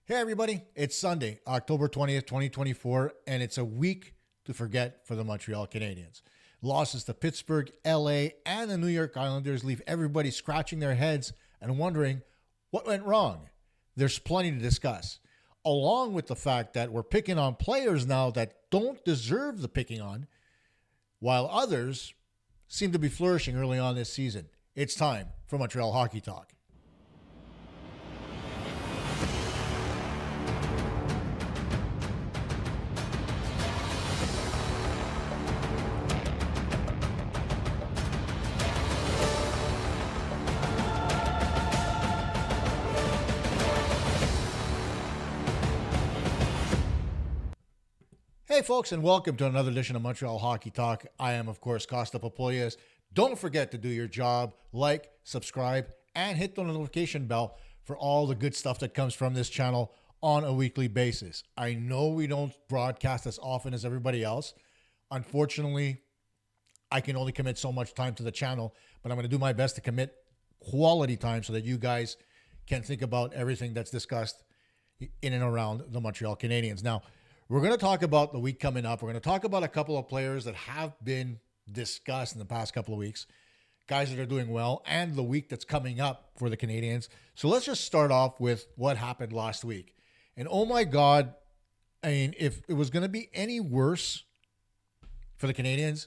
Hey everybody, it's Sunday, October 20th, 2024, and it's a week to forget for the Montreal Canadiens. Losses to Pittsburgh, LA, and the New York Islanders leave everybody scratching their heads and wondering what went wrong. There's plenty to discuss, along with the fact that we're picking on players now that don't deserve the picking on, while others seem to be flourishing early on this season. It's time for Montreal Hockey Talk. Hey folks, and welcome to another edition of Montreal Hockey Talk. I am, of course, Kosta. Don't forget to do your job, like, subscribe, and hit the notification bell for all the good stuff that comes from this channel on a weekly basis. I know we don't broadcast as often as everybody else. Unfortunately, I can only commit so much time to the channel, but I'm going to do my best to commit quality time so that you guys can think about everything that's discussed in and around the Montreal Canadiens. Now, we're going to talk about the week coming up. We're going to talk about a couple of players that have been discussed in the past couple of weeks, guys that are doing well, and the week that's coming up for the Canadiens. So let's just start off with what happened last week. And oh my God, I mean, if it was going to be any worse for the Canadiens,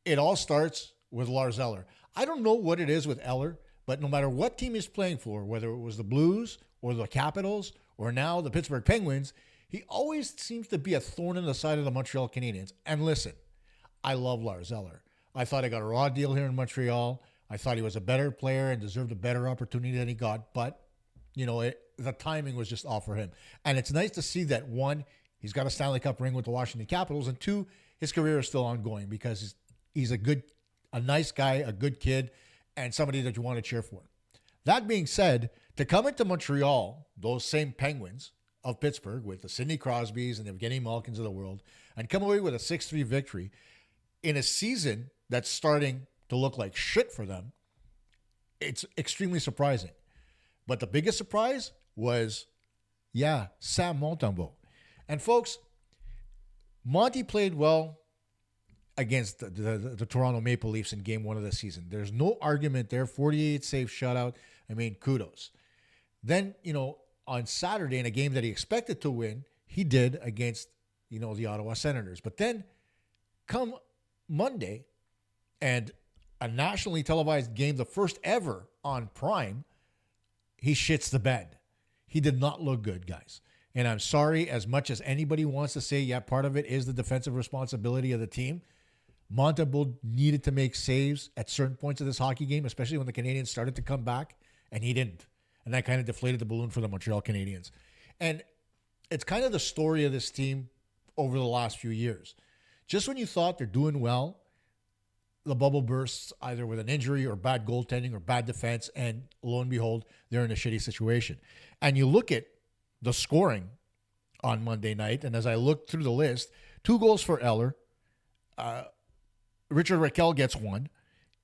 it all starts with Lars Eller. I don't know what it is with Eller, but no matter what team he's playing for, whether it was the Blues or the Capitals or now the Pittsburgh Penguins, he always seems to be a thorn in the side of the Montreal Canadiens. And listen, I love Lars Eller. I thought he got a raw deal here in Montreal. I thought he was a better player and deserved a better opportunity than he got. But, you know, the timing was just off for him. And it's nice to see that, one, he's got a Stanley Cup ring with the Washington Capitals, and two, his career is still ongoing because he's a nice guy, a good kid, and somebody that you want to cheer for. That being said, to come into Montreal, those same Penguins of Pittsburgh with the Sidney Crosbys and the Evgeny Malkins of the world, and come away with a 6-3 victory in a season that's starting to look like shit for them, it's extremely surprising. But the biggest surprise was, Sam Montembeault. And folks, Monty played well against the Toronto Maple Leafs in game one of the season. There's no argument there. 48 save shutout. I mean, kudos. Then, on Saturday, in a game that he expected to win, he did against, the Ottawa Senators. But then come Monday, and a nationally televised game, the first ever on Prime, he shits the bed. He did not look good, guys. And I'm sorry, as much as anybody wants to say, part of it is the defensive responsibility of the team. Montembeault needed to make saves at certain points of this hockey game, especially when the Canadiens started to come back, and he didn't. And that kind of deflated the balloon for the Montreal Canadiens. And it's kind of the story of this team over the last few years. Just when you thought they're doing well, the bubble bursts either with an injury or bad goaltending or bad defense, and lo and behold, they're in a shitty situation. And you look at the scoring on Monday night, and as I looked through the list, 2 goals for Eller, Richard Rakell gets 1,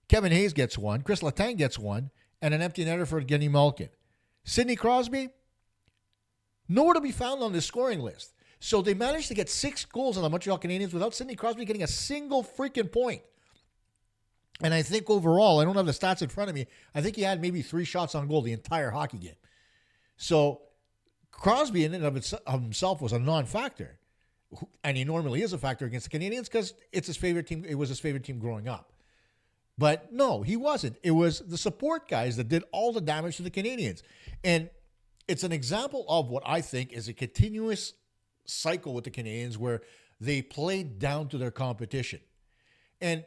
Kevin Hayes gets 1, Chris Letang gets 1, and an empty netter for Evgeny Malkin. Sidney Crosby, nowhere to be found on this scoring list. So they managed to get 6 goals on the Montreal Canadiens without Sidney Crosby getting a single freaking point. And I think overall, I don't have the stats in front of me, I think he had maybe 3 shots on goal the entire hockey game. So Crosby in and of himself was a non-factor. And he normally is a factor against the Canadiens because it's his favorite team. It was his favorite team growing up. But no, he wasn't. It was the support guys that did all the damage to the Canadiens. And it's an example of what I think is a continuous cycle with the Canadiens where they played down to their competition. And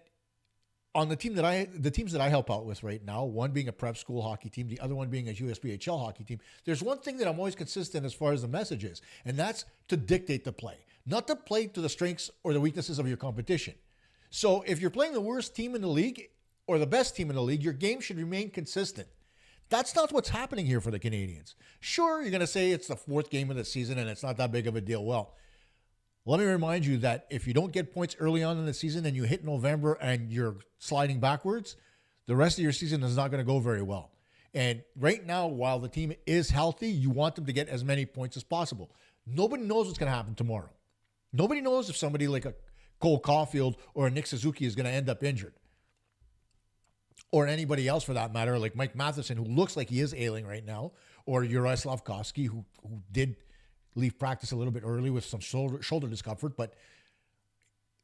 on the teams that I help out with right now, one being a prep school hockey team, the other one being a USPHL hockey team, there's one thing that I'm always consistent as far as the message is, and that's to dictate the play, not to play to the strengths or the weaknesses of your competition. So if you're playing the worst team in the league or the best team in the league, your game should remain consistent. That's not what's happening here for the Canadiens. Sure, you're going to say it's the 4th game of the season and it's not that big of a deal. Well, let me remind you that if you don't get points early on in the season and you hit November and you're sliding backwards, the rest of your season is not going to go very well. And right now, while the team is healthy, you want them to get as many points as possible. Nobody knows what's going to happen tomorrow. Nobody knows if somebody like a Cole Caulfield or a Nick Suzuki is going to end up injured. Or anybody else for that matter, like Mike Matheson, who looks like he is ailing right now, or Uri Slavkovsky, who did leave practice a little bit early with some shoulder discomfort. But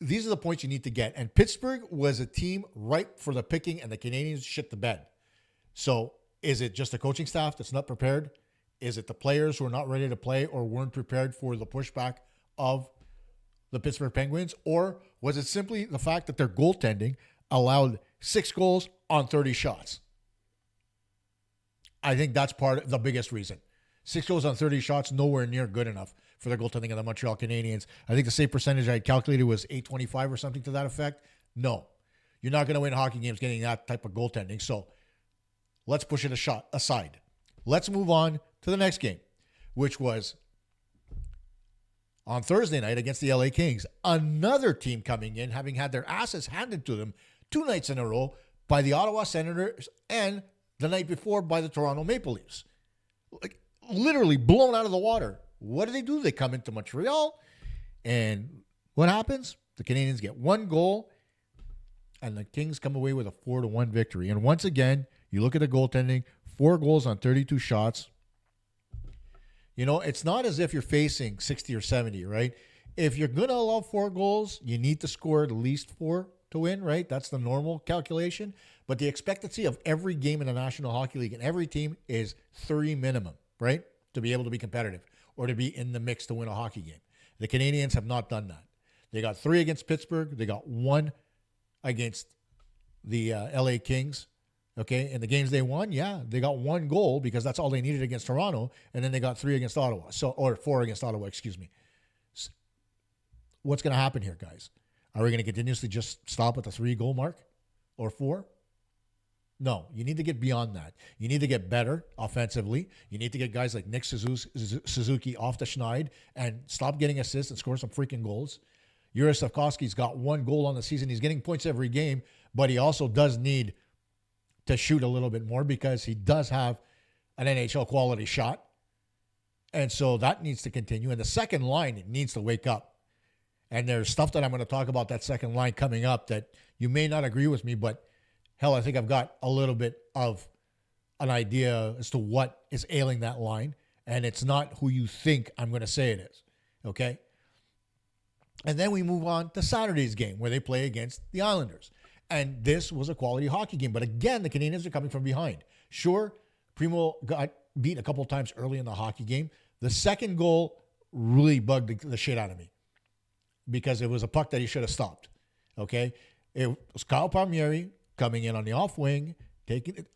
these are the points you need to get. And Pittsburgh was a team ripe for the picking, and the Canadiens shit the bed. So is it just the coaching staff that's not prepared? Is it the players who are not ready to play or weren't prepared for the pushback of the Pittsburgh Penguins? Or was it simply the fact that their goaltending allowed 6 goals on 30 shots? I think that's part of the biggest reason. 6 goals on 30 shots, nowhere near good enough for the goaltending of the Montreal Canadiens. I think the save percentage I had calculated was .825 or something to that effect. No, you're not going to win hockey games getting that type of goaltending. So let's push it aside. Let's move on to the next game, which was on Thursday night against the LA Kings. Another team coming in, having had their asses handed to them 2 nights in a row by the Ottawa Senators and the night before by the Toronto Maple Leafs. Like, literally blown out of the water. What do? They come into Montreal, and what happens? The Canadiens get 1 goal, and the Kings come away with a 4-1 victory. And once again, you look at the goaltending, 4 goals on 32 shots. You know, it's not as if you're facing 60 or 70, right? If you're going to allow 4 goals, you need to score at least 4 to win, right? That's the normal calculation. But the expectancy of every game in the National Hockey League and every team is 3 minimum, right? To be able to be competitive or to be in the mix to win a hockey game. The Canadiens have not done that. They got 3 against Pittsburgh. They got 1 against the LA Kings. Okay, in the games they won, yeah, they got 1 goal because that's all they needed against Toronto, and then they got 3 against Ottawa, or 4 against Ottawa, excuse me. What's going to happen here, guys? Are we going to continuously just stop at the 3-goal mark or 4? No, you need to get beyond that. You need to get better offensively. You need to get guys like Nick Suzuki off the schneid and stop getting assists and score some freaking goals. Uri Slavkovsky's got 1 goal on the season. He's getting points every game, but he also does need to shoot a little bit more because he does have an NHL quality shot. And so that needs to continue. And the second line needs to wake up. And there's stuff that I'm going to talk about that second line coming up that you may not agree with me, but hell, I think I've got a little bit of an idea as to what is ailing that line. And it's not who you think I'm going to say it is. Okay? And then we move on to Saturday's game where they play against the Islanders. And this was a quality hockey game. But again, the Canadiens are coming from behind. Sure, Primo got beat a couple of times early in the hockey game. The second goal really bugged the shit out of me because it was a puck that he should have stopped. Okay? It was Kyle Palmieri coming in on the off wing,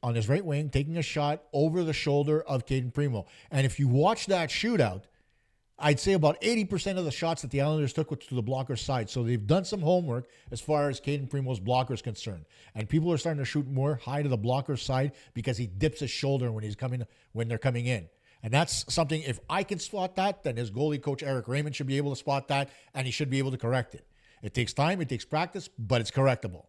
on his right wing, taking a shot over the shoulder of Caden Primo. And if you watch that shootout, I'd say about 80% of the shots that the Islanders took were to the blocker's side. So they've done some homework as far as Caden Primo's blocker is concerned. And people are starting to shoot more high to the blocker's side because he dips his shoulder when they're coming in. And that's something, if I can spot that, then his goalie coach, Eric Raymond, should be able to spot that, and he should be able to correct it. It takes time, it takes practice, but it's correctable.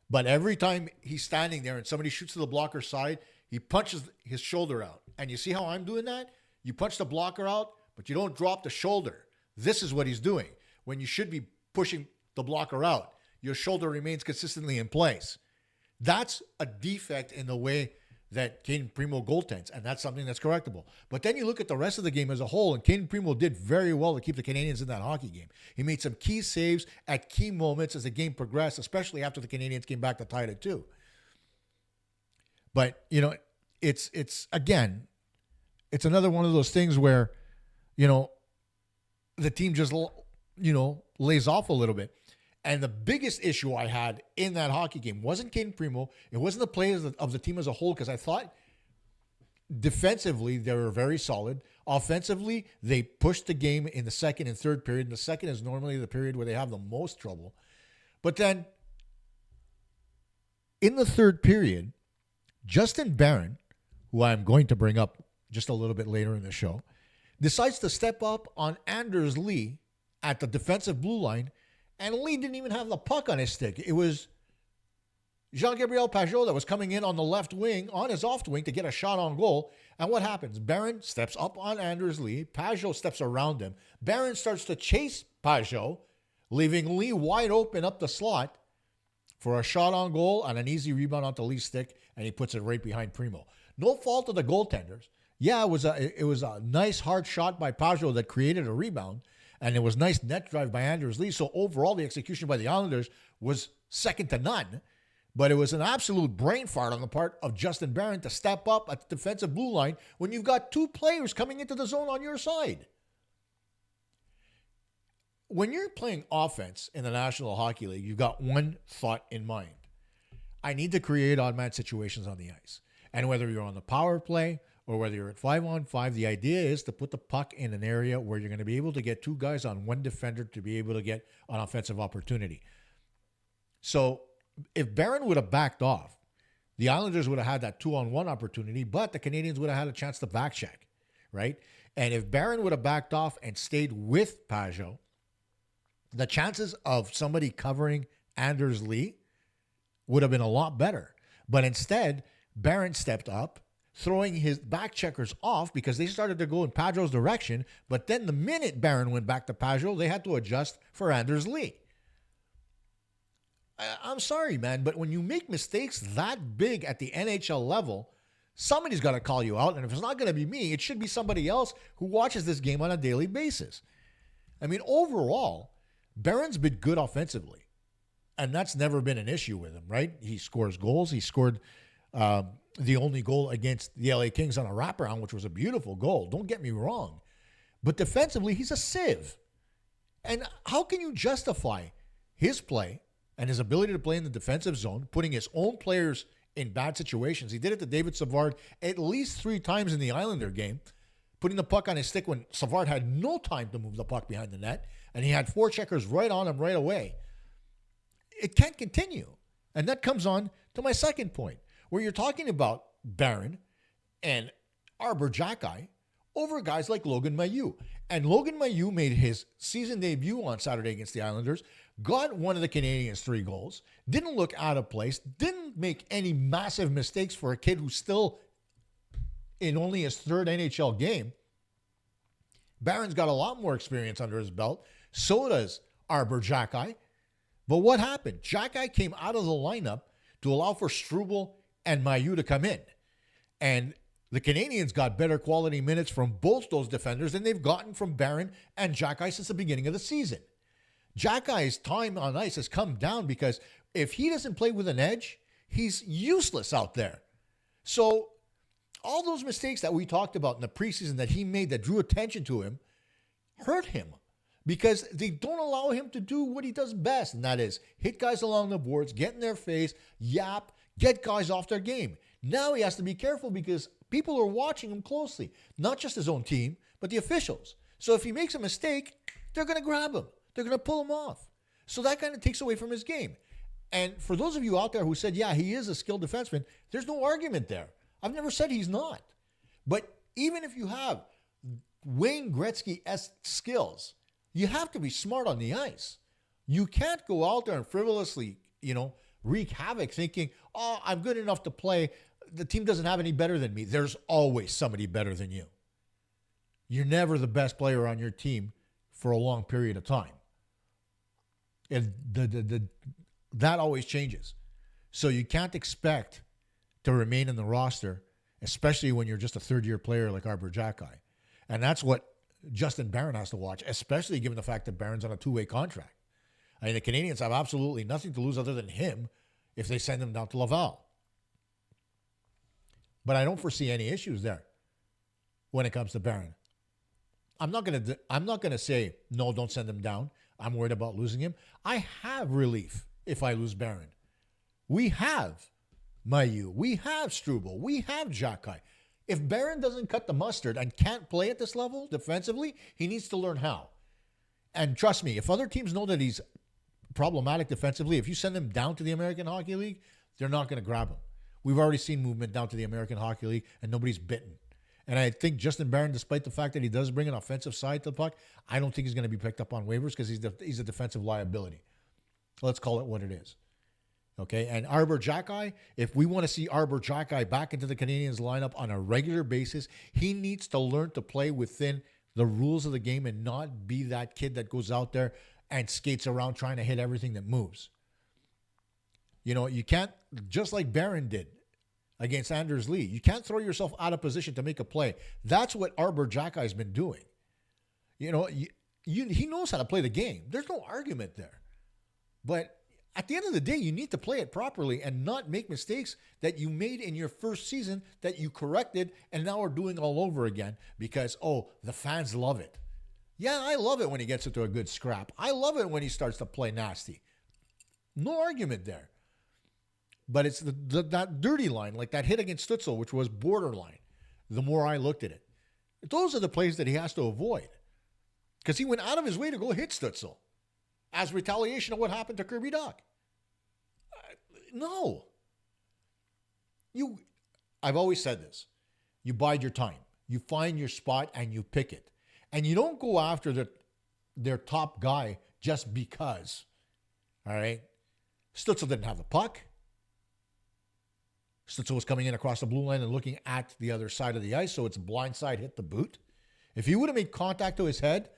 But every time he's standing there and somebody shoots to the blocker's side, he punches his shoulder out. And you see how I'm doing that? You punch the blocker out, but you don't drop the shoulder. This is what he's doing. When you should be pushing the blocker out, your shoulder remains consistently in place. That's a defect in the way that Caden Primo goaltends, and that's something that's correctable. But then you look at the rest of the game as a whole, and Caden Primo did very well to keep the Canadiens in that hockey game. He made some key saves at key moments as the game progressed, especially after the Canadiens came back to tie it 2. But, you know, it's again, it's another one of those things where, you know, the team just, you know, lays off a little bit. And the biggest issue I had in that hockey game wasn't Caden Primo. It wasn't the players of the team as a whole, because I thought defensively they were very solid. Offensively, they pushed the game in the second and third period. And the second is normally the period where they have the most trouble. But then in the third period, Justin Barron, who I'm going to bring up just a little bit later in the show, decides to step up on Anders Lee at the defensive blue line, and Lee didn't even have the puck on his stick. It was Jean-Gabriel Pajot that was coming in on the left wing, on his off wing to get a shot on goal. And what happens? Barron steps up on Anders Lee. Pajot steps around him. Barron starts to chase Pajot, leaving Lee wide open up the slot for a shot on goal and an easy rebound onto Lee's stick, and he puts it right behind Primo. No fault of the goaltenders. Yeah, it was a nice hard shot by Pajot that created a rebound, and it was nice net drive by Anders Lee. So overall, the execution by the Islanders was second to none. But it was an absolute brain fart on the part of Justin Barron to step up at the defensive blue line when you've got two players coming into the zone on your side. When you're playing offense in the National Hockey League, you've got one thought in mind. I need to create odd-man situations on the ice. And whether you're on the power play or whether you're at 5-on-5, the idea is to put the puck in an area where you're going to be able to get two guys on one defender to be able to get an offensive opportunity. So if Barron would have backed off, the Islanders would have had that 2-on-1 opportunity, but the Canadiens would have had a chance to back check, right? And if Barron would have backed off and stayed with Pajot, the chances of somebody covering Anders Lee would have been a lot better. But instead, Barron stepped up, throwing his back checkers off because they started to go in Pajot's direction. But then the minute Barron went back to Pajot, they had to adjust for Anders Lee. I'm sorry, man, but when you make mistakes that big at the NHL level, somebody's got to call you out. And if it's not going to be me, it should be somebody else who watches this game on a daily basis. I mean, overall, Barron's been good offensively, and that's never been an issue with him, right? He scores goals. He scored the only goal against the LA Kings on a wraparound, which was a beautiful goal. Don't get me wrong. But defensively, he's a sieve. And how can you justify his play and his ability to play in the defensive zone, putting his own players in bad situations? He did it to David Savard at least 3 times in the Islander game, putting the puck on his stick when Savard had no time to move the puck behind the net, and he had 4 checkers right on him right away. It can't continue. And that comes on to my second point, where you're talking about Barron and Xhekaj over guys like Logan Mailloux. And Logan Mailloux made his season debut on Saturday against the Islanders, got one of the Canadiens' 3 goals, didn't look out of place, didn't make any massive mistakes for a kid who's still in only his 3rd NHL game. Barron's got a lot more experience under his belt. So does Xhekaj. But what happened? Xhekaj came out of the lineup to allow for Struble and Mailloux to come in. And the Canadiens got better quality minutes from both those defenders than they've gotten from Barron and Xhekaj since the beginning of the season. Xhekaj's time on ice has come down because if he doesn't play with an edge, he's useless out there. So all those mistakes that we talked about in the preseason that he made that drew attention to him hurt him because they don't allow him to do what he does best, and that is hit guys along the boards, get in their face, yap, get guys off their game. Now he has to be careful because people are watching him closely, not just his own team, but the officials. So if he makes a mistake, they're going to grab him. They're going to pull him off. So that kind of takes away from his game. And for those of you out there who said, yeah, he is a skilled defenseman, there's no argument there. I've never said he's not. But even if you have Wayne Gretzky-esque skills, you have to be smart on the ice. You can't go out there and frivolously, wreak havoc thinking, oh, I'm good enough to play. The team doesn't have any better than me. There's always somebody better than you. You're never the best player on your team for a long period of time. And that always changes. So you can't expect to remain in the roster, especially when you're just a third-year player like Xhekaj. And that's what Justin Barron has to watch, especially given the fact that Barron's on a 2-way contract. I mean, the Canadiens have absolutely nothing to lose other than him if they send him down to Laval. But I don't foresee any issues there when it comes to Barron. I'm not going to say, no, don't send him down. I'm worried about losing him. I have relief if I lose Barron. We have Mailloux. We have Struble. We have Xhekaj. If Barron doesn't cut the mustard and can't play at this level defensively, he needs to learn how. And trust me, if other teams know that he's problematic defensively, if you send him down to the American Hockey League, they're not going to grab him. We've already seen movement down to the American Hockey League, and nobody's bitten. And I think Justin Barron, despite the fact that he does bring an offensive side to the puck, I don't think he's going to be picked up on waivers because he's a defensive liability. Let's call it what it is. Okay, and Xhekaj, if we want to see Xhekaj back into the Canadiens lineup on a regular basis, he needs to learn to play within the rules of the game and not be that kid that goes out there and skates around trying to hit everything that moves. You know, you can't, just like Barron did against Anders Lee, you can't throw yourself out of position to make a play. That's what Xhekaj's been doing. You know, he knows how to play the game. There's no argument there. But at the end of the day, you need to play it properly and not make mistakes that you made in your first season that you corrected and now are doing all over again because, the fans love it. Yeah, I love it when he gets into a good scrap. I love it when he starts to play nasty. No argument there. But it's that dirty line, like that hit against Stützle, which was borderline, the more I looked at it. Those are the plays that he has to avoid because he went out of his way to go hit Stützle as retaliation of what happened to Kirby Dach. No. I've always said this. You bide your time. You find your spot and you pick it. And you don't go after their top guy just because. All right? Stützle didn't have the puck. Stützle was coming in across the blue line and looking at the other side of the ice, so it's blindside hit the boot. If he would have made contact to his head,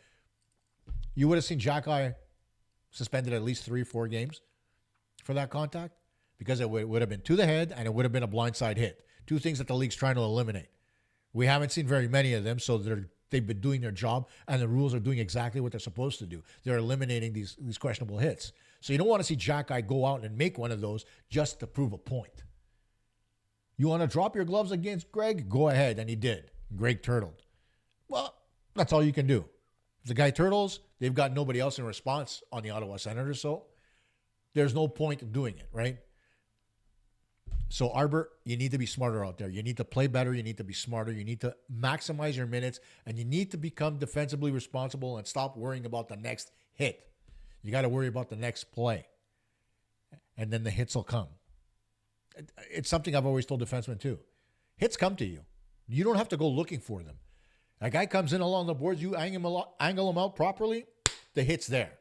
you would have seen Xhekaj suspended at least 3 or 4 games for that contact because it would have been to the head and it would have been a blindside hit. 2 things that the league's trying to eliminate. We haven't seen very many of them, so they've been doing their job and the rules are doing exactly what they're supposed to do. They're eliminating these questionable hits. So you don't want to see Xhekaj go out and make one of those just to prove a point. You want to drop your gloves against Greg? Go ahead, and he did. Greg turtled. Well, that's all you can do. If the guy turtles, they've got nobody else in response on the Ottawa Senators, so there's no point in doing it, right? So, Arbor, you need to be smarter out there. You need to play better. You need to be smarter. You need to maximize your minutes, and you need to become defensively responsible and stop worrying about the next hit. You got to worry about the next play, and then the hits will come. It's something I've always told defensemen, too. Hits come to you. You don't have to go looking for them. A guy comes in along the boards, you angle him out properly, the hit's there.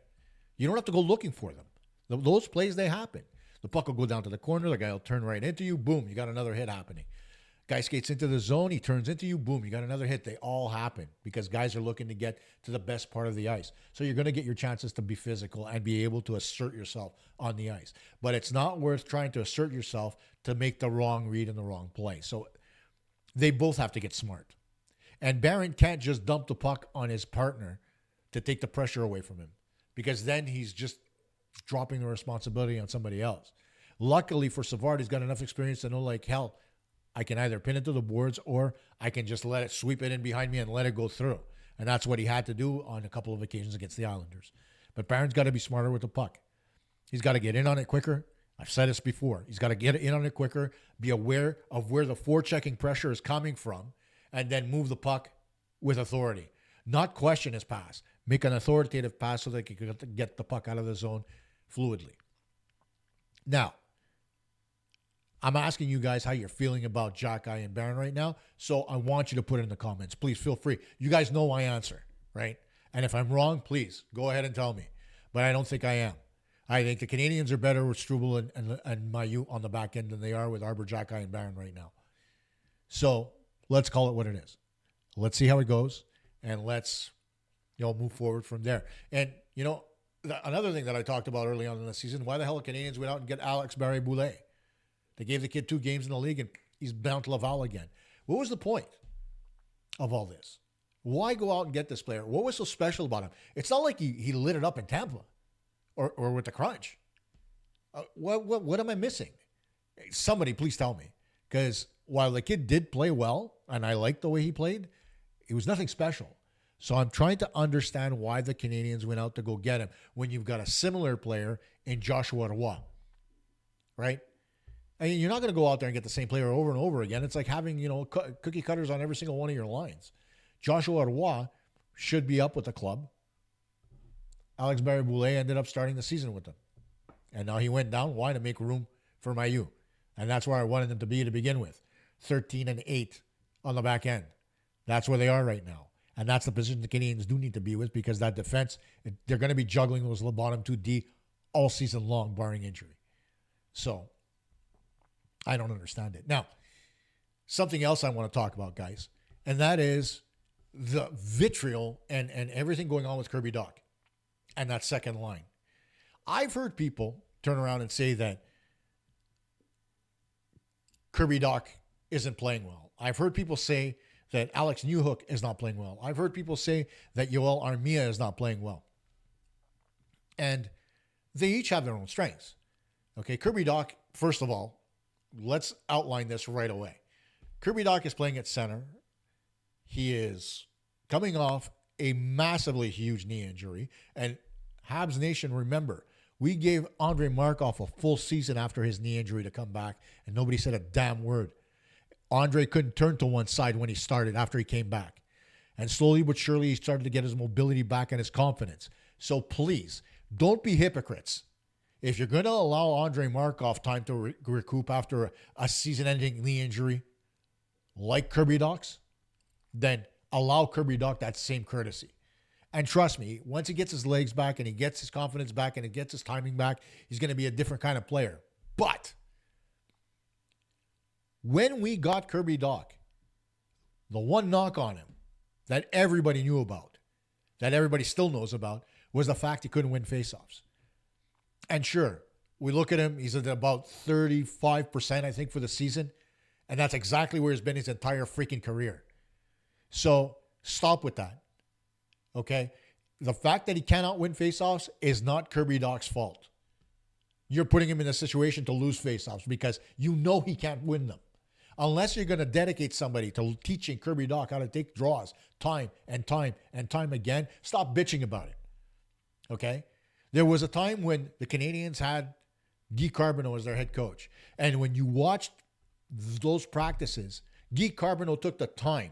You don't have to go looking for them. Those plays, they happen. The puck will go down to the corner. The guy will turn right into you. Boom, you got another hit happening. Guy skates into the zone. He turns into you. Boom, you got another hit. They all happen because guys are looking to get to the best part of the ice. So you're going to get your chances to be physical and be able to assert yourself on the ice. But it's not worth trying to assert yourself to make the wrong read and the wrong play. So they both have to get smart. And Barron can't just dump the puck on his partner to take the pressure away from him because then he's just dropping the responsibility on somebody else. Luckily for Savard, he's got enough experience to know, like, hell, I can either pin it to the boards or I can just let it sweep it in behind me and let it go through. And that's what he had to do on a couple of occasions against the Islanders. But Barron's got to be smarter with the puck. He's got to get in on it quicker. I've said this before. He's got to get in on it quicker, be aware of where the forechecking pressure is coming from, and then move the puck with authority. Not question his pass. Make an authoritative pass so that he can get the puck out of the zone fluidly. Now, I'm asking you guys how you're feeling about Xhekaj and Barron right now, so I want you to put it in the comments. Please feel free. You guys know my answer, right? And if I'm wrong, please go ahead and tell me. But I don't think I am. I think the Canadiens are better with Struble and Mailloux on the back end than they are with Xhekaj and Barron right now. So let's call it what it is. Let's see how it goes, and let's move forward from there. And, another thing that I talked about early on in the season, why the hell the Canadiens went out and get Alex Barré-Boulet? They gave the kid 2 games in the league, and he's bound to Laval again. What was the point of all this? Why go out and get this player? What was so special about him? It's not like he lit it up in Tampa or with the Crunch. What am I missing? Somebody please tell me. Because while the kid did play well, and I liked the way he played, it was nothing special. So I'm trying to understand why the Canadiens went out to go get him when you've got a similar player in Joshua Roy, right? I mean, you're not going to go out there and get the same player over and over again. It's like having, cookie cutters on every single one of your lines. Joshua Roy should be up with the club. Alex Barré-Boulet ended up starting the season with them. And now he went down. Why? To make room for Mailloux. And that's where I wanted them to be to begin with. 13-8 on the back end. That's where they are right now. And that's the position the Canadiens do need to be with because that defense, they're going to be juggling those bottom 2D all season long, barring injury. So I don't understand it. Now, something else I want to talk about, guys, and that is the vitriol and everything going on with Kirby Dach and that second line. I've heard people turn around and say that Kirby Dach isn't playing well. I've heard people say that Alex Newhook is not playing well. I've heard people say that Yoel Armia is not playing well. And they each have their own strengths. Okay, Kirby Dach, first of all, let's outline this right away. Kirby Dach is playing at center. He is coming off a massively huge knee injury. And Habs Nation, remember, we gave Andrei Markov a full season after his knee injury to come back, and nobody said a damn word. Andrei couldn't turn to one side when he started after he came back. And slowly but surely, he started to get his mobility back and his confidence. So please, don't be hypocrites. If you're going to allow Andrei Markov time to recoup after a season-ending knee injury, like Kirby Dach's, then allow Kirby Dach that same courtesy. And trust me, once he gets his legs back and he gets his confidence back and he gets his timing back, he's going to be a different kind of player. But when we got Kirby Dach, the one knock on him that everybody knew about, that everybody still knows about, was the fact he couldn't win faceoffs. And sure, we look at him, he's at about 35%, I think, for the season. And that's exactly where he's been his entire freaking career. So stop with that. Okay? The fact that he cannot win faceoffs is not Kirby Dach's fault. You're putting him in a situation to lose faceoffs because you know he can't win them. Unless you're going to dedicate somebody to teaching Kirby Dach how to take draws time and time and time again, stop bitching about it. Okay? There was a time when the Canadiens had Guy Carbonneau as their head coach. And when you watched those practices, Guy Carbonneau took the time.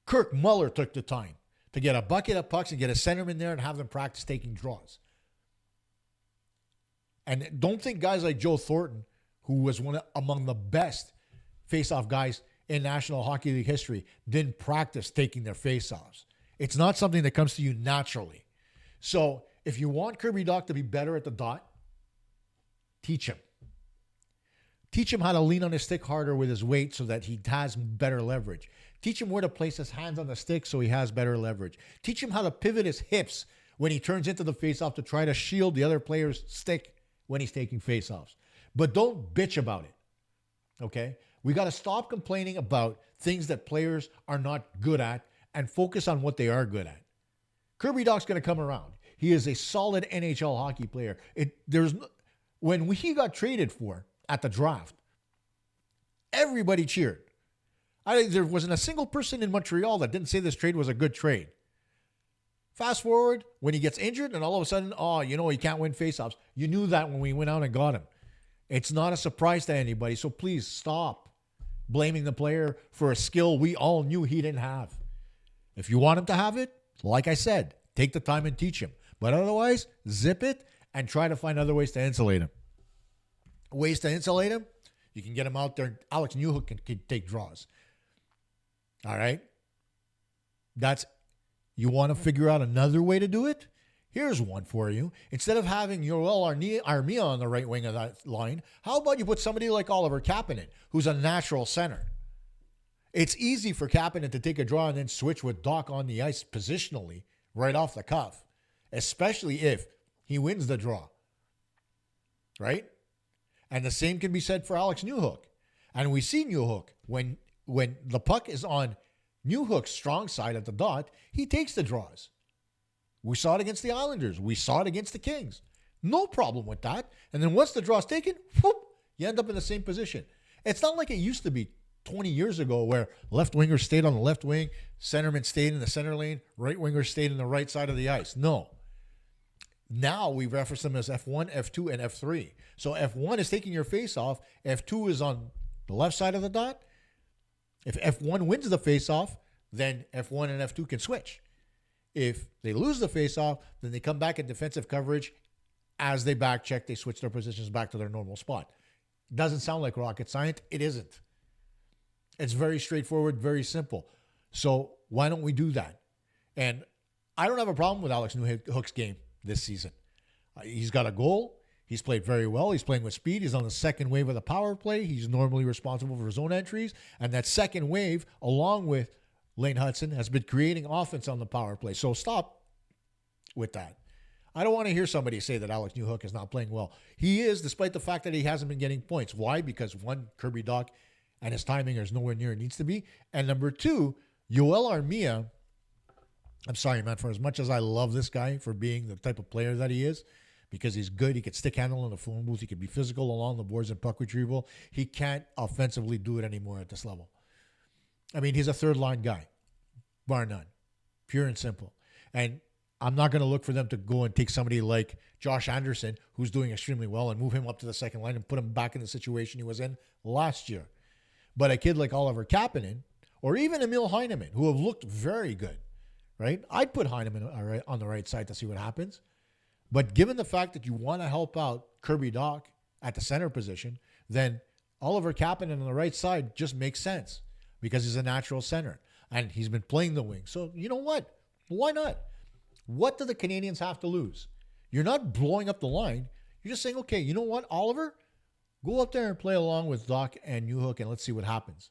Kirk Muller took the time to get a bucket of pucks and get a centerman there and have them practice taking draws. And don't think guys like Joe Thornton, who was among the best face-off guys in National Hockey League history, didn't practice taking their face-offs. It's not something that comes to you naturally. So if you want Kirby Dach to be better at the dot, teach him. Teach him how to lean on his stick harder with his weight so that he has better leverage. Teach him where to place his hands on the stick so he has better leverage. Teach him how to pivot his hips when he turns into the faceoff to try to shield the other player's stick when he's taking faceoffs. But don't bitch about it, okay? We got to stop complaining about things that players are not good at and focus on what they are good at. Kirby Dach's going to come around. He is a solid NHL hockey player. When he got traded for at the draft, everybody cheered. There wasn't a single person in Montreal that didn't say this trade was a good trade. Fast forward, when he gets injured and all of a sudden, he can't win faceoffs. You knew that when we went out and got him. It's not a surprise to anybody, so please stop blaming the player for a skill we all knew he didn't have. If you want him to have it, like I said, take the time and teach him. But otherwise, zip it and try to find other ways to insulate him. Ways to insulate him? You can get him out there. Alex Newhook can take draws. All right? You want to figure out another way to do it? Here's one for you. Instead of having Yoel Armia on the right wing of that line, how about you put somebody like Oliver Kapanen, who's a natural center? It's easy for Kapanen to take a draw and then switch with Dach on the ice positionally right off the cuff, especially if he wins the draw, right? And the same can be said for Alex Newhook. And we see Newhook, when the puck is on Newhook's strong side at the dot, he takes the draws. We saw it against the Islanders. We saw it against the Kings. No problem with that. And then once the draw's taken, whoop, you end up in the same position. It's not like it used to be 20 years ago where left wingers stayed on the left wing, centerman stayed in the center lane, right wingers stayed in the right side of the ice. No. Now we reference them as F1, F2, and F3. So F1 is taking your face off. F2 is on the left side of the dot. If F1 wins the face-off, then F1 and F2 can switch. If they lose the face-off, then they come back in defensive coverage. As they back check, they switch their positions back to their normal spot. Doesn't sound like rocket science. It isn't. It's very straightforward, very simple. So why don't we do that? And I don't have a problem with Alex Newhook's game this season. He's got a goal. He's played very well. He's playing with speed. He's on the second wave of the power play. He's normally responsible for zone entries. And that second wave, along with Lane Hudson, has been creating offense on the power play. So stop with that. I don't want to hear somebody say that Alex Newhook is not playing well. He is, despite the fact that he hasn't been getting points. Why? Because one, Kirby Dach and his timing is nowhere near it needs to be. And number two, Yoel Armia, I'm sorry, man, for as much as I love this guy for being the type of player that he is, because he's good. He could stick handle in the phone booth. He could be physical along the boards and puck retrieval. He can't offensively do it anymore at this level. I mean, he's a third-line guy, bar none, pure and simple. And I'm not going to look for them to go and take somebody like Josh Anderson, who's doing extremely well, and move him up to the second line and put him back in the situation he was in last year. But a kid like Oliver Kapanen, or even Emil Heineman, who have looked very good, right? I'd put Heineman on the right side to see what happens. But given the fact that you want to help out Kirby Dach at the center position, then Oliver Kapanen on the right side just makes sense because he's a natural center and he's been playing the wing. So you know what? Why not? What do the Canadiens have to lose? You're not blowing up the line. You're just saying, okay, you know what, Oliver? Go up there and play along with Dach and Newhook and let's see what happens.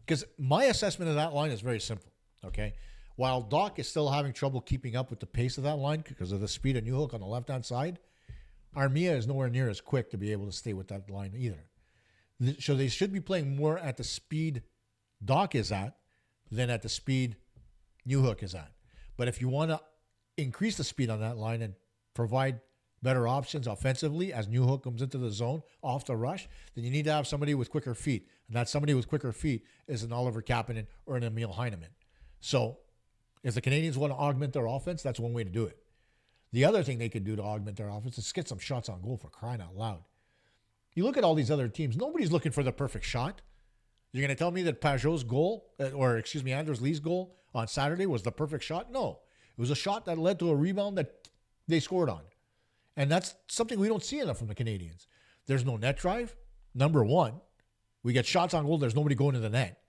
Because my assessment of that line is very simple, okay? While Dach is still having trouble keeping up with the pace of that line because of the speed of Newhook on the left-hand side, Armia is nowhere near as quick to be able to stay with that line either. So they should be playing more at the speed Dach is at than at the speed Newhook is at. But if you want to increase the speed on that line and provide better options offensively as Newhook comes into the zone off the rush, then you need to have somebody with quicker feet. And that somebody with quicker feet is an Oliver Kapanen or an Emil Heineman. So if the Canadiens want to augment their offense, that's one way to do it. The other thing they could do to augment their offense is get some shots on goal, for crying out loud. You look at all these other teams, nobody's looking for the perfect shot. You're going to tell me that Pajot's goal, Anders Lee's goal on Saturday was the perfect shot? No. It was a shot that led to a rebound that they scored on. And that's something we don't see enough from the Canadiens. There's no net drive. Number one, we get shots on goal, there's nobody going to the net.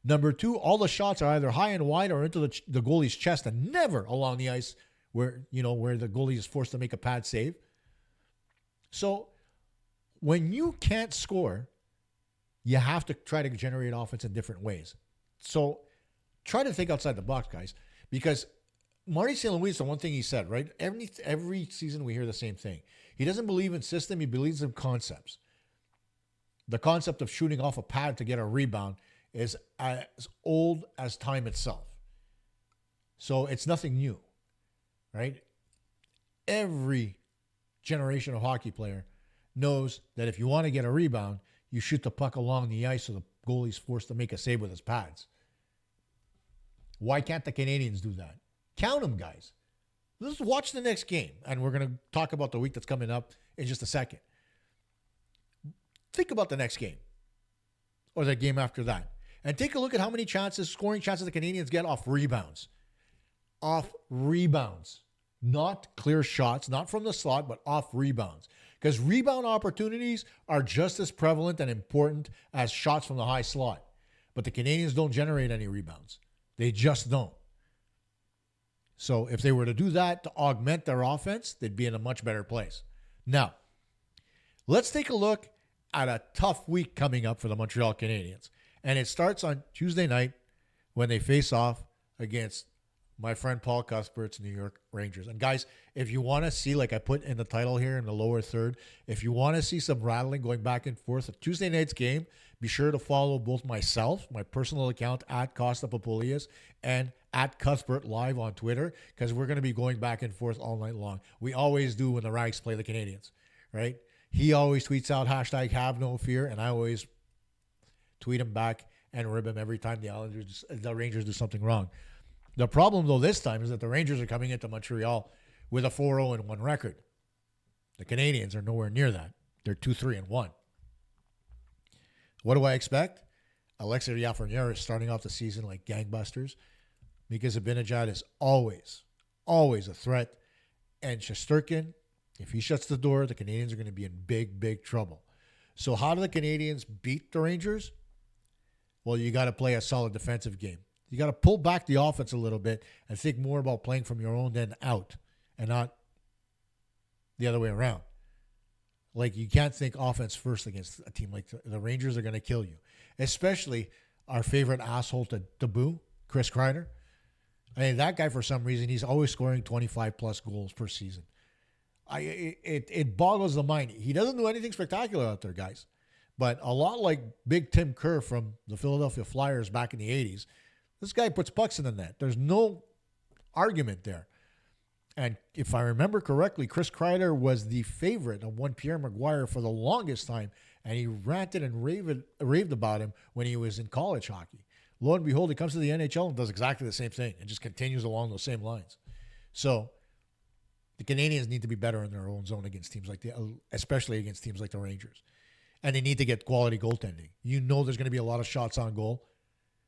Number two, all the shots are either high and wide or into the goalie's chest and never along the ice where the goalie is forced to make a pad save. So when you can't score, you have to try to generate offense in different ways. So try to think outside the box, guys, because Marty St. Louis, the one thing he said, right? Every season we hear the same thing. He doesn't believe in system. He believes in concepts. The concept of shooting off a pad to get a rebound is as old as time itself. So it's nothing new, right? Every generation of hockey player knows that if you want to get a rebound, you shoot the puck along the ice so the goalie's forced to make a save with his pads. Why can't the Canadiens do that? Count them, guys. Let's watch the next game, and we're going to talk about the week that's coming up in just a second. Think about the next game or the game after that. And take a look at how many scoring chances the Canadiens get off rebounds. Off rebounds. Not clear shots, not from the slot, but off rebounds. Because rebound opportunities are just as prevalent and important as shots from the high slot. But the Canadiens don't generate any rebounds. They just don't. So if they were to do that to augment their offense, they'd be in a much better place. Now, let's take a look at a tough week coming up for the Montreal Canadiens. And it starts on Tuesday night when they face off against my friend Paul Cuthbert's New York Rangers. And guys, if you want to see, like I put in the title here in the lower third, if you want to see some rattling going back and forth at Tuesday night's game, be sure to follow both myself, my personal account at Kosta Papoulias, and at Cuthbert Live on Twitter, because we're going to be going back and forth all night long. We always do when the Rags play the Canadiens, right? He always tweets out hashtag have no fear, and I always tweet him back and rib him every time the Rangers do something wrong. The problem, though, this time is that the Rangers are coming into Montreal with a 4-0-1 record. The Canadiens are nowhere near that. They're 2-3-1. What do I expect? Alexei Lafreniere is starting off the season like gangbusters. Mika Zibanejad is always a threat. And Shesterkin, if he shuts the door, the Canadiens are going to be in big, big trouble. So how do the Canadiens beat the Rangers? Well, you got to play a solid defensive game. You got to pull back the offense a little bit and think more about playing from your own end out and not the other way around. Like, you can't think offense first against a team like the Rangers are going to kill you, especially our favorite asshole to boo, Chris Kreider. I mean, that guy, for some reason, he's always scoring 25-plus goals per season. It boggles the mind. He doesn't do anything spectacular out there, guys. But a lot like Big Tim Kerr from the Philadelphia Flyers back in the 80s, this guy puts pucks in the net. There's no argument there. And if I remember correctly, Chris Kreider was the favorite of one Pierre Maguire for the longest time, and he ranted and raved about him when he was in college hockey. Lo and behold, he comes to the NHL and does exactly the same thing and just continues along those same lines. So the Canadiens need to be better in their own zone against teams like especially against teams like the Rangers. And they need to get quality goaltending. You know there's going to be a lot of shots on goal.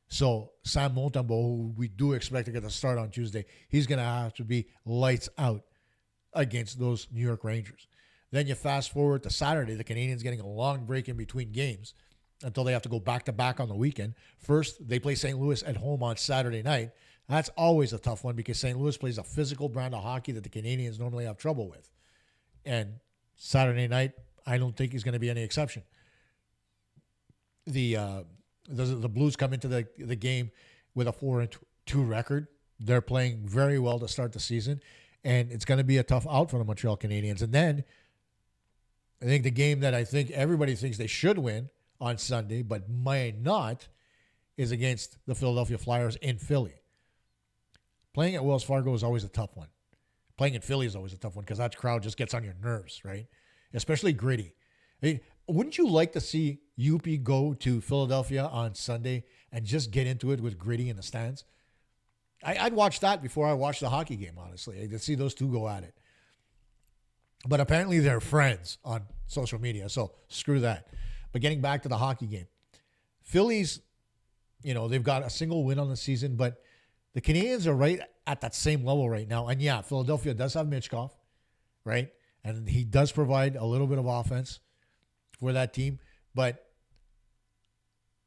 So Sam Montembeault, who we do expect to get the start on Tuesday, he's going to have to be lights out against those New York Rangers. Then you fast forward to Saturday, the Canadiens getting a long break in between games until they have to go back-to-back on the weekend. First, they play St. Louis at home on Saturday night. That's always a tough one because St. Louis plays a physical brand of hockey that the Canadiens normally have trouble with. And Saturday night, I don't think is going to be any exception. The Blues come into the game with a 4-2 record. They're playing very well to start the season, and it's going to be a tough out for the Montreal Canadiens. And then I think the game that I think everybody thinks they should win on Sunday, but might not, is against the Philadelphia Flyers in Philly. Playing at Wells Fargo is always a tough one. Playing in Philly is always a tough one because that crowd just gets on your nerves, right? Especially gritty. I mean, wouldn't you like to see UP go to Philadelphia on Sunday and just get into it with gritty in the stands? I'd watch that before I watch the hockey game, honestly. To see those two go at it. But apparently they're friends on social media, so screw that. But getting back to the hockey game. Phillies, they've got a single win on the season, but the Canadiens are right at that same level right now. And yeah, Philadelphia does have Michkov, right? And he does provide a little bit of offense for that team, but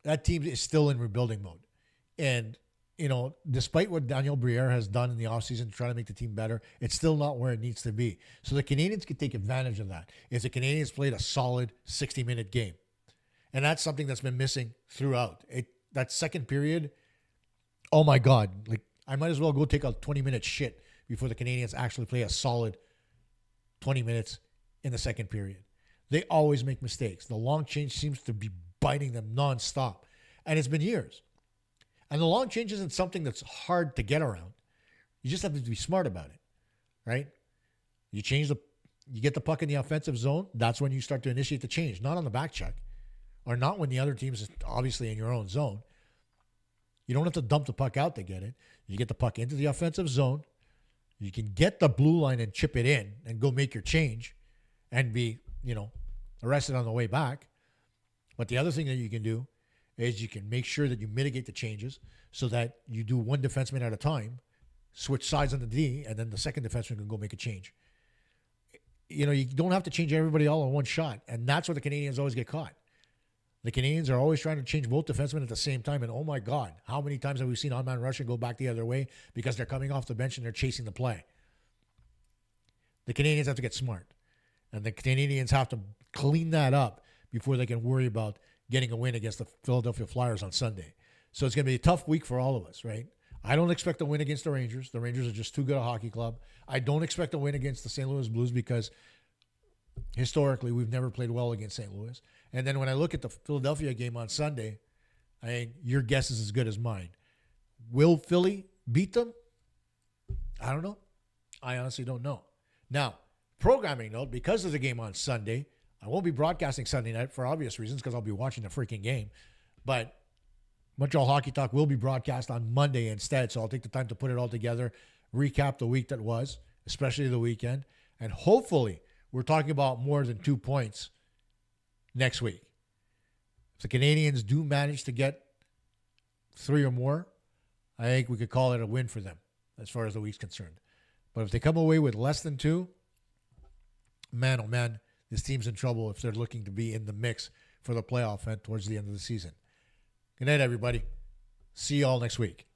that team is still in rebuilding mode. And, despite what Daniel Briere has done in the offseason to try to make the team better, it's still not where it needs to be. So the Canadiens can take advantage of that if the Canadiens played a solid 60-minute game. And that's something that's been missing throughout. That second period, oh my God, I might as well go take a 20-minute shit before the Canadiens actually play a solid 20 minutes in the second period. They always make mistakes. The long change seems to be biting them nonstop. And it's been years. And the long change isn't something that's hard to get around. You just have to be smart about it, right? You get the puck in the offensive zone. That's when you start to initiate the change, not on the back check or not when the other team's obviously in your own zone. You don't have to dump the puck out to get it. You get the puck into the offensive zone. You can get the blue line and chip it in and go make your change and be, arrested on the way back. But the other thing that you can do is you can make sure that you mitigate the changes so that you do one defenseman at a time, switch sides on the D, and then the second defenseman can go make a change. You don't have to change everybody all in one shot, and that's where the Canadiens always get caught. The Canadiens are always trying to change both defensemen at the same time, and oh my God, how many times have we seen on-man rush and go back the other way because they're coming off the bench and they're chasing the play? The Canadiens have to get smart, and the Canadiens have to clean that up before they can worry about getting a win against the Philadelphia Flyers on Sunday. So it's going to be a tough week for all of us, right? I don't expect a win against the Rangers. The Rangers are just too good a hockey club. I don't expect a win against the St. Louis Blues because historically we've never played well against St. Louis. And then when I look at the Philadelphia game on Sunday, your guess is as good as mine. Will Philly beat them? I don't know. I honestly don't know. Now, programming note, because of the game on Sunday, I won't be broadcasting Sunday night for obvious reasons because I'll be watching the freaking game. But Montreal Hockey Talk will be broadcast on Monday instead, so I'll take the time to put it all together, recap the week that was, especially the weekend, and hopefully we're talking about more than 2 points next week. If the Canadiens do manage to get 3 or more, I think we could call it a win for them as far as the week's concerned. But if they come away with less than 2, man, oh man, this team's in trouble if they're looking to be in the mix for the playoff end towards the end of the season. Good night, everybody. See you all next week.